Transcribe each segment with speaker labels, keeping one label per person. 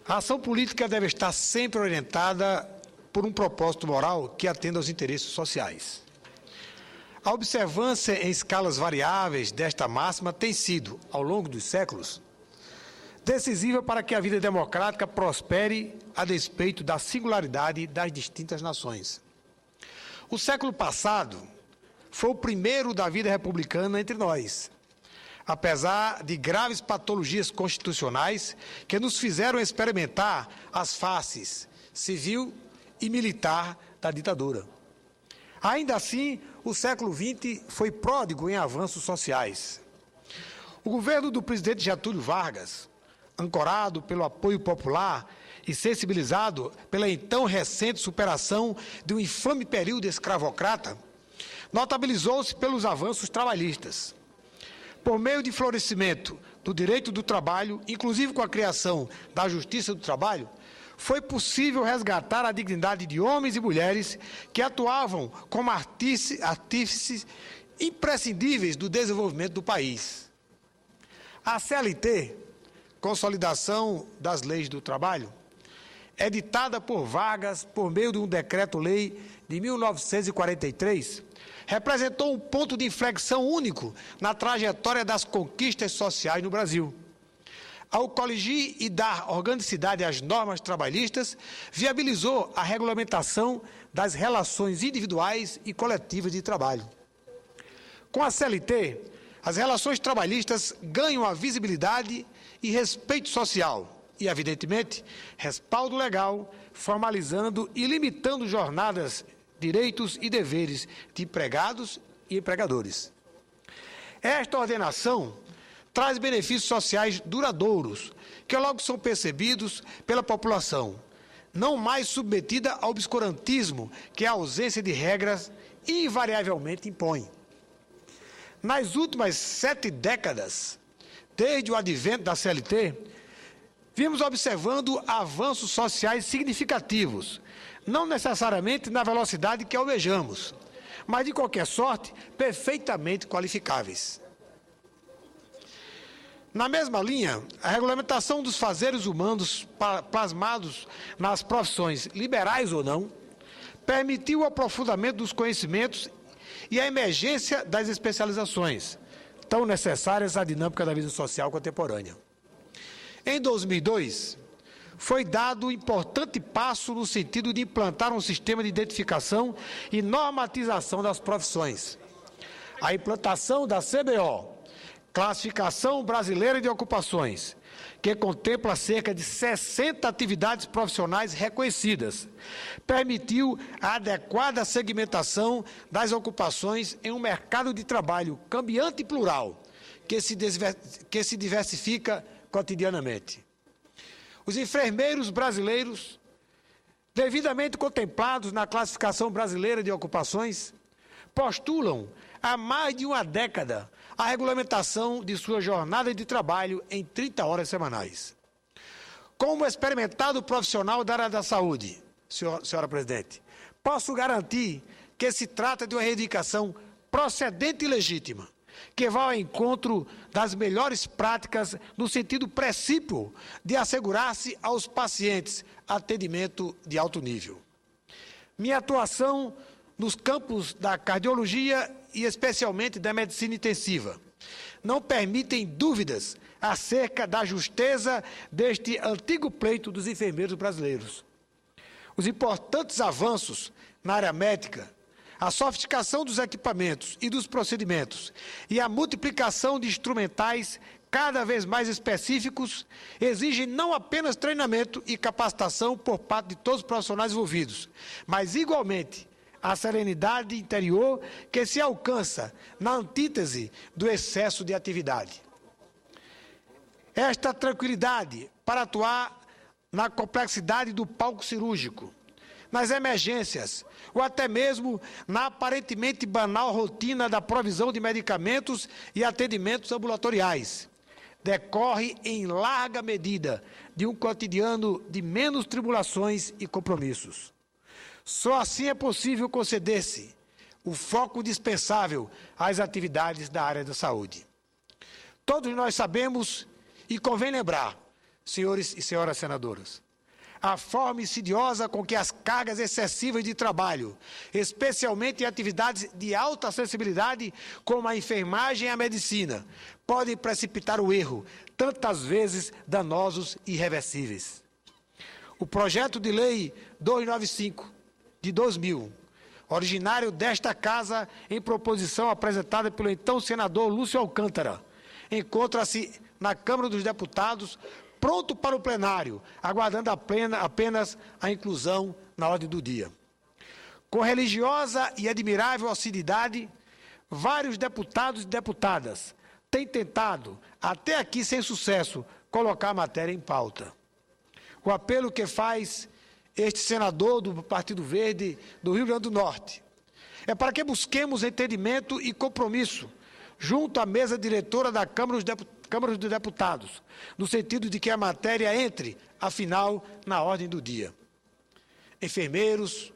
Speaker 1: A ação política deve estar sempre orientada por um propósito moral que atenda aos interesses sociais. A observância em escalas variáveis desta máxima tem sido, ao longo dos séculos, decisiva para que a vida democrática prospere a despeito da singularidade das distintas nações. O século passado foi o primeiro da vida republicana entre nós, apesar de graves patologias constitucionais que nos fizeram experimentar as faces civil e militar da ditadura. Ainda assim, o século XX foi pródigo em avanços sociais. O governo do presidente Getúlio Vargas, ancorado pelo apoio popular e sensibilizado pela então recente superação de um infame período escravocrata, notabilizou-se pelos avanços trabalhistas. Por meio de florescimento do direito do trabalho, inclusive com a criação da Justiça do Trabalho, foi possível resgatar a dignidade de homens e mulheres que atuavam como artífices imprescindíveis do desenvolvimento do país. A CLT, Consolidação das Leis do Trabalho, editada por Vargas por meio de um decreto-lei de 1943, representou um ponto de inflexão único na trajetória das conquistas sociais no Brasil. Ao coligir e dar organicidade às normas trabalhistas, viabilizou a regulamentação das relações individuais e coletivas de trabalho. Com a CLT, as relações trabalhistas ganham a visibilidade e respeito social e, evidentemente, respaldo legal, formalizando e limitando jornadas, direitos e deveres de empregados e empregadores. Esta ordenação traz benefícios sociais duradouros, que logo são percebidos pela população, não mais submetida ao obscurantismo que a ausência de regras invariavelmente impõe. Nas últimas 7 décadas, desde o advento da CLT, vimos observando avanços sociais significativos, não necessariamente na velocidade que almejamos, mas, de qualquer sorte, perfeitamente qualificáveis. Na mesma linha, a regulamentação dos fazeres humanos plasmados nas profissões, liberais ou não, permitiu o aprofundamento dos conhecimentos e a emergência das especializações, tão necessárias à dinâmica da vida social contemporânea. Em 2002, foi dado um importante passo no sentido de implantar um sistema de identificação e normatização das profissões. A implantação da CBO, Classificação Brasileira de Ocupações, que contempla cerca de 60 atividades profissionais reconhecidas, permitiu a adequada segmentação das ocupações em um mercado de trabalho cambiante e plural, que se diversifica cotidianamente. Os enfermeiros brasileiros, devidamente contemplados na Classificação Brasileira de Ocupações, postulam há mais de uma década a regulamentação de sua jornada de trabalho em 30 horas semanais. Como experimentado profissional da área da saúde, senhora presidente, posso garantir que se trata de uma reivindicação procedente e legítima, que vai ao encontro das melhores práticas no sentido precípio de assegurar-se aos pacientes atendimento de alto nível. Minha atuação nos campos da cardiologia e especialmente da medicina intensiva não permitem dúvidas acerca da justeza deste antigo pleito dos enfermeiros brasileiros. Os importantes avanços na área médica, a sofisticação dos equipamentos e dos procedimentos e a multiplicação de instrumentais cada vez mais específicos exigem não apenas treinamento e capacitação por parte de todos os profissionais envolvidos, mas igualmente a serenidade interior que se alcança na antítese do excesso de atividade. Esta tranquilidade para atuar na complexidade do palco cirúrgico, nas emergências, ou até mesmo na aparentemente banal rotina da provisão de medicamentos e atendimentos ambulatoriais, decorre em larga medida de um cotidiano de menos tribulações e compromissos. Só assim é possível conceder-se o foco dispensável às atividades da área da saúde. Todos nós sabemos, e convém lembrar, senhores e senhoras senadoras, a forma insidiosa com que as cargas excessivas de trabalho, especialmente em atividades de alta sensibilidade, como a enfermagem e a medicina, podem precipitar o erro, tantas vezes danosos e irreversíveis. O projeto de lei 295, de 2000, originário desta Casa em proposição apresentada pelo então senador Lúcio Alcântara, encontra-se na Câmara dos Deputados, pronto para o plenário, aguardando apenas a inclusão na ordem do dia. Com religiosa e admirável assiduidade, vários deputados e deputadas têm tentado, até aqui sem sucesso, colocar a matéria em pauta. O apelo que faz este senador do Partido Verde do Rio Grande do Norte é para que busquemos entendimento e compromisso junto à mesa diretora da Câmara dos Deputados, no sentido de que a matéria entre, afinal, na ordem do dia. Enfermeiros,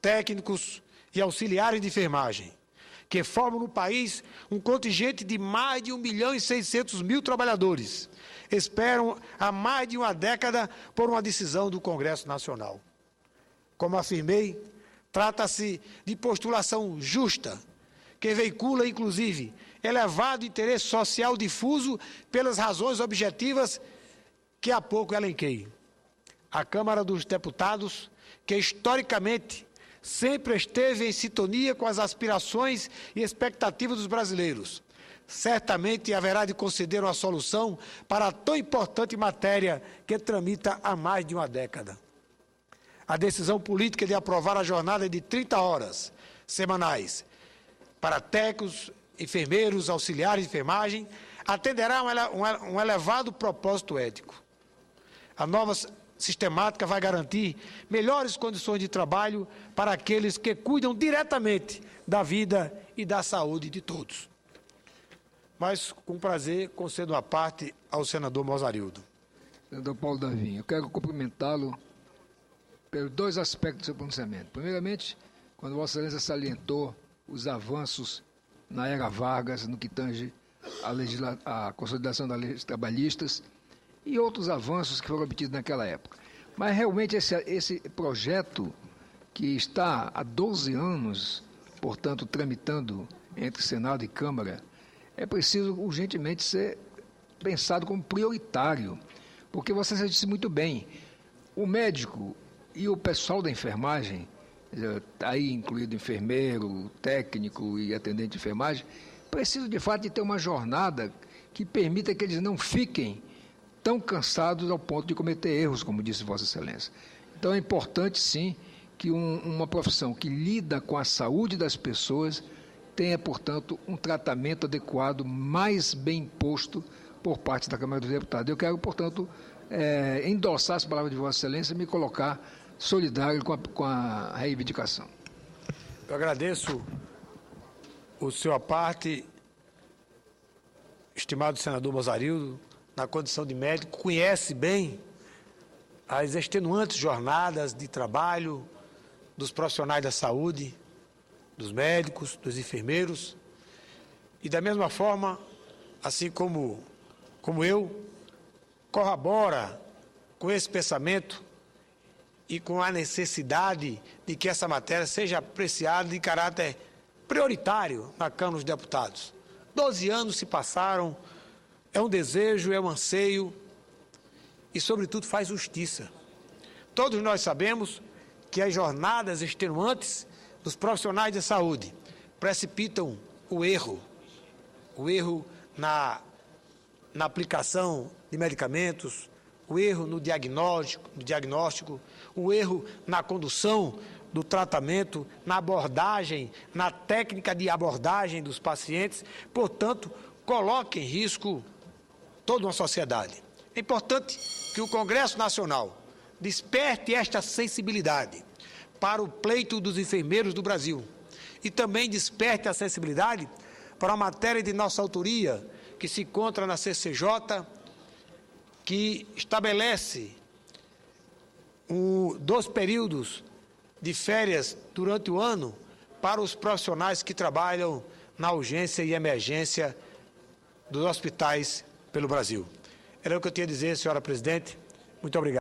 Speaker 1: técnicos e auxiliares de enfermagem, que formam no país um contingente de mais de 1.600.000 trabalhadores, esperam há mais de uma década por uma decisão do Congresso Nacional. Como afirmei, trata-se de postulação justa, que veicula, inclusive, elevado interesse social difuso pelas razões objetivas que há pouco elenquei. A Câmara dos Deputados, que historicamente sempre esteve em sintonia com as aspirações e expectativas dos brasileiros, certamente haverá de conceder uma solução para a tão importante matéria que tramita há mais de uma década. A decisão política de aprovar a jornada de 30 horas semanais para técnicos, enfermeiros, auxiliares de enfermagem, atenderá a um elevado propósito ético. A nova sistemática vai garantir melhores condições de trabalho para aqueles que cuidam diretamente da vida e da saúde de todos. Mas, com prazer, concedo a parte ao senador Mozarildo.
Speaker 2: Senador Paulo Davim, eu quero cumprimentá-lo pelos dois aspectos do seu pronunciamento. Primeiramente, quando Vossa Excelência salientou os avanços na era Vargas, no que tange a consolidação das leis trabalhistas e outros avanços que foram obtidos naquela época. Mas, realmente, esse projeto, que está há 12 anos, portanto, tramitando entre Senado e Câmara, é preciso urgentemente ser pensado como prioritário, porque você disse muito bem, o médico e o pessoal da enfermagem, aí incluído enfermeiro, técnico e atendente de enfermagem, precisam de fato de ter uma jornada que permita que eles não fiquem tão cansados ao ponto de cometer erros, como disse Vossa Excelência. Então é importante, sim, que uma profissão que lida com a saúde das pessoas tenha, portanto, um tratamento adequado, mais bem posto por parte da Câmara dos Deputados. Eu quero, portanto, endossar as palavras de Vossa Excelência e me colocar solidário com a reivindicação.
Speaker 1: Eu agradeço o seu parte, estimado senador Mozarildo, na condição de médico, conhece bem as extenuantes jornadas de trabalho dos profissionais da saúde, dos médicos, dos enfermeiros, e da mesma forma, assim como eu, corrobora com esse pensamento e com a necessidade de que essa matéria seja apreciada de caráter prioritário na Câmara dos Deputados. 12 anos se passaram, é um desejo, é um anseio e, sobretudo, faz justiça. Todos nós sabemos que as jornadas extenuantes dos profissionais de saúde precipitam o erro na aplicação de medicamentos, o erro no diagnóstico, o erro na condução do tratamento, na abordagem, na técnica de abordagem dos pacientes, portanto, coloca em risco toda uma sociedade. É importante que o Congresso Nacional desperte esta sensibilidade para o pleito dos enfermeiros do Brasil e também desperte a sensibilidade para a matéria de nossa autoria, que se encontra na CCJ, que estabelece 2 períodos de férias durante o ano para os profissionais que trabalham na urgência e emergência dos hospitais pelo Brasil. Era o que eu tinha a dizer, senhora presidente. Muito obrigado.